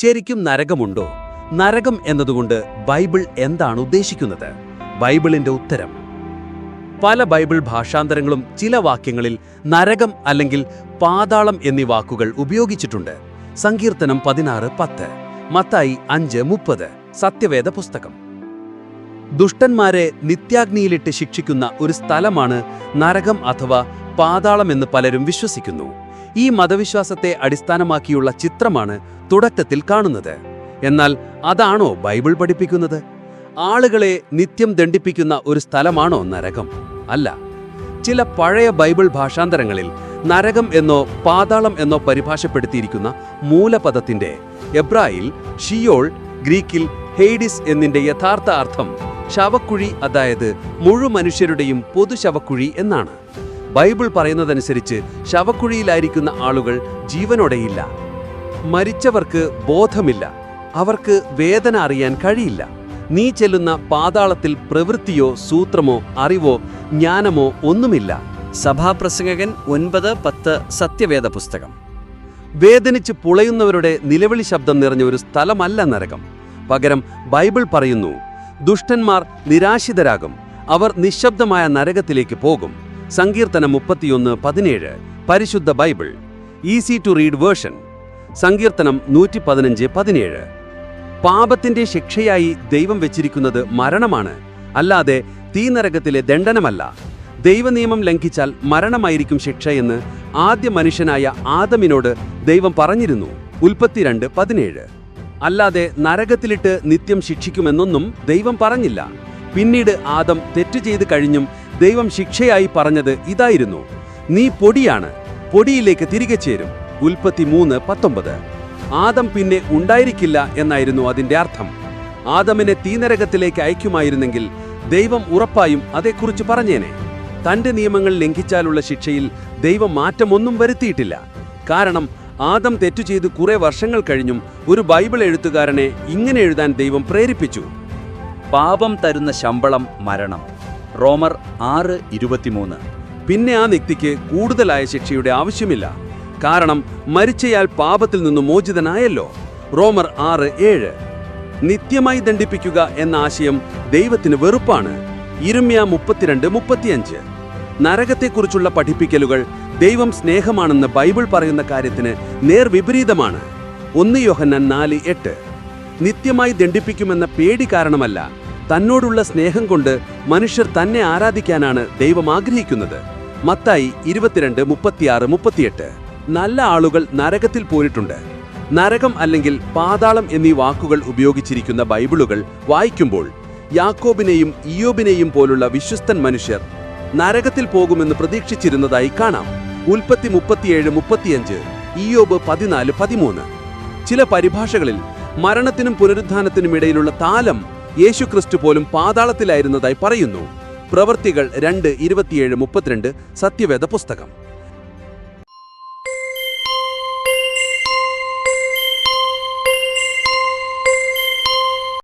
ശരിക്കും നരകമുണ്ടോ? നരകം എന്നതുകൊണ്ട് ബൈബിൾ എന്താണ് ഉദ്ദേശിക്കുന്നത്? ബൈബിളിന്റെ ഉത്തരം. പല ബൈബിൾ ഭാഷാന്തരങ്ങളും ചില വാക്യങ്ങളിൽ നരകം അല്ലെങ്കിൽ പാതാളം എന്നീ വാക്കുകൾ ഉപയോഗിച്ചിട്ടുണ്ട്. സങ്കീർത്തനം 16:10, മത്തായി 5:30, സത്യവേദ പുസ്തകം. ദുഷ്ടന്മാരെ നിത്യാഗ്നിയിലിട്ട് ശിക്ഷിക്കുന്ന ഒരു സ്ഥലമാണ് നരകം അഥവാ പാതാളം എന്ന് പലരും വിശ്വസിക്കുന്നു. ഈ മതവിശ്വാസത്തെ അടിസ്ഥാനമാക്കിയുള്ള ചിത്രമാണ് തുടക്കത്തിൽ കാണുന്നത്. എന്നാൽ അതാണോ ബൈബിൾ പഠിപ്പിക്കുന്നത്? ആളുകളെ നിത്യം ദണ്ഡിപ്പിക്കുന്ന ഒരു സ്ഥലമാണോ നരകം? അല്ല. ചില പഴയ ബൈബിൾ ഭാഷാന്തരങ്ങളിൽ നരകം എന്നോ പാതാളം എന്നോ പരിഭാഷപ്പെടുത്തിയിരിക്കുന്ന മൂലപദത്തിന്റെ എബ്രായിൽ ഷിയോൾ, ഗ്രീക്കിൽ ഹെയ്ഡിസ് എന്നിന്റെ യഥാർത്ഥ അർത്ഥം ശവക്കുഴി, അതായത് മുഴുമനുഷ്യരുടെയും പൊതു ശവക്കുഴി എന്നാണ്. ബൈബിൾ പറയുന്നതനുസരിച്ച് ശവക്കുഴിയിലായിരിക്കുന്ന ആളുകൾ ജീവനോടെയില്ല. മരിച്ചവർക്ക് ബോധമില്ല. അവർക്ക് വേദന അറിയാൻ കഴിയില്ല. നീ ചെല്ലുന്ന പാതാളത്തിൽ പ്രവൃത്തിയോ സൂത്രമോ അറിവോ ജ്ഞാനമോ ഒന്നുമില്ല. സഭാപ്രസംഗകൻ 9:10, സത്യവേദ പുസ്തകം. വേദനിച്ച് പുളയുന്നവരുടെ നിലവിളി ശബ്ദം നിറഞ്ഞ ഒരു സ്ഥലമല്ല നരകം. പകരം ബൈബിൾ പറയുന്നു, ദുഷ്ടന്മാർ നിരാശിതരാകും, അവർ നിശബ്ദമായ നരകത്തിലേക്ക് പോകും. സങ്കീർത്തനം 31:17, പരിശുദ്ധ Bible, easy to read version. സങ്കീർത്തനം 115:17. പാപത്തിന്റെ ശിക്ഷയായി ദൈവം വെച്ചിരിക്കുന്നത് മരണമാണ്, അല്ലാതെ തീനരകത്തിലെ ദണ്ഡനമല്ല. ദൈവനിയമം ലംഘിച്ചാൽ മരണമായിരിക്കും ശിക്ഷയെന്ന് ആദ്യ മനുഷ്യനായ ആദമിനോട് ദൈവം പറഞ്ഞിരുന്നു. ഉൽപ്പത്തി 2:17. അല്ലാതെ നരകത്തിലിട്ട് നിത്യം ശിക്ഷിക്കുമെന്നൊന്നും ദൈവം പറഞ്ഞില്ല. പിന്നീട് ആദം തെറ്റു ചെയ്ത് കഴിഞ്ഞും ദൈവം ശിക്ഷയായി പറഞ്ഞത് ഇതായിരുന്നു: നീ പൊടിയാണ്, പൊടിയിലേക്ക് തിരികെ ചേരും. ഉൽപ്പത്തി 3:19. ആദം പിന്നെ ഉണ്ടായിരിക്കില്ല എന്നായിരുന്നു അതിന്റെ അർത്ഥം. ആദമിനെ തീനരകത്തിലേക്ക് അയക്കുമായിരുന്നെങ്കിൽ ദൈവം ഉറപ്പായും അതേക്കുറിച്ച് പറഞ്ഞേനെ. തന്റെ നിയമങ്ങൾ ലംഘിച്ചാലുള്ള ശിക്ഷയിൽ ദൈവം മാറ്റമൊന്നും വരുത്തിയിട്ടില്ല. കാരണം ആദം തെറ്റു ചെയ്ത് കുറെ വർഷങ്ങൾ കഴിഞ്ഞും ഒരു ബൈബിൾ എഴുത്തുകാരനെ ഇങ്ങനെ എഴുതാൻ ദൈവം പ്രേരിപ്പിച്ചു: പാപം തരുന്ന ശമ്പളം മരണം. റോമർ 6:23. പിന്നെ ആ വ്യക്തിക്ക് കൂടുതലായ ശിക്ഷയുടെ ആവശ്യമില്ല. കാരണം മരിച്ചയാൾ പാപത്തിൽ നിന്ന് മോചിതനായല്ലോ. റോമർ 6:7. നിത്യമായി ദണ്ഡിപ്പിക്കുക എന്ന ആശയം ദൈവത്തിന് വെറുപ്പാണ്. യിരെമ്യാ 32:35. നരകത്തെക്കുറിച്ചുള്ള പഠിപ്പിക്കലുകൾ ദൈവം സ്നേഹമാണെന്ന് ബൈബിൾ പറയുന്ന കാര്യത്തിന് നേർവിപരീതമാണ്. 1 യോഹന്നാൻ 4:8. നിത്യമായി ദണ്ഡിപ്പിക്കുമെന്ന പേടി കാരണമല്ല, തന്നോടുള്ള സ്നേഹം കൊണ്ട് മനുഷ്യർ തന്നെ ആരാധിക്കാനാണ് ദൈവം ആഗ്രഹിക്കുന്നത്. മത്തായി 22:36-38. നല്ല ആളുകൾ നരകത്തിൽ പോയിട്ടുണ്ട്. നരകം അല്ലെങ്കിൽ പാതാളം എന്നീ വാക്കുകൾ ഉപയോഗിച്ചിരിക്കുന്ന ബൈബിളുകൾ വായിക്കുമ്പോൾ യാക്കോബിനെയും ഇയ്യോബിനെയും പോലുള്ള വിശ്വസ്തൻ മനുഷ്യർ നരകത്തിൽ പോകുമെന്ന് പ്രതീക്ഷിച്ചിരുന്നതായി കാണാം. ഉൽപ്പത്തി 37:35, ഇയ്യോബ് 14:13. ചില പരിഭാഷകളിൽ മരണത്തിനും പുനരുത്ഥാനത്തിനും ഇടയിലുള്ള താലം യേശുക്രിസ്തു പോലും പാതാളത്തിലായിരുന്നതായി പറയുന്നു. പ്രവൃത്തികൾ 2:27-32, സത്യവേദ പുസ്തകം.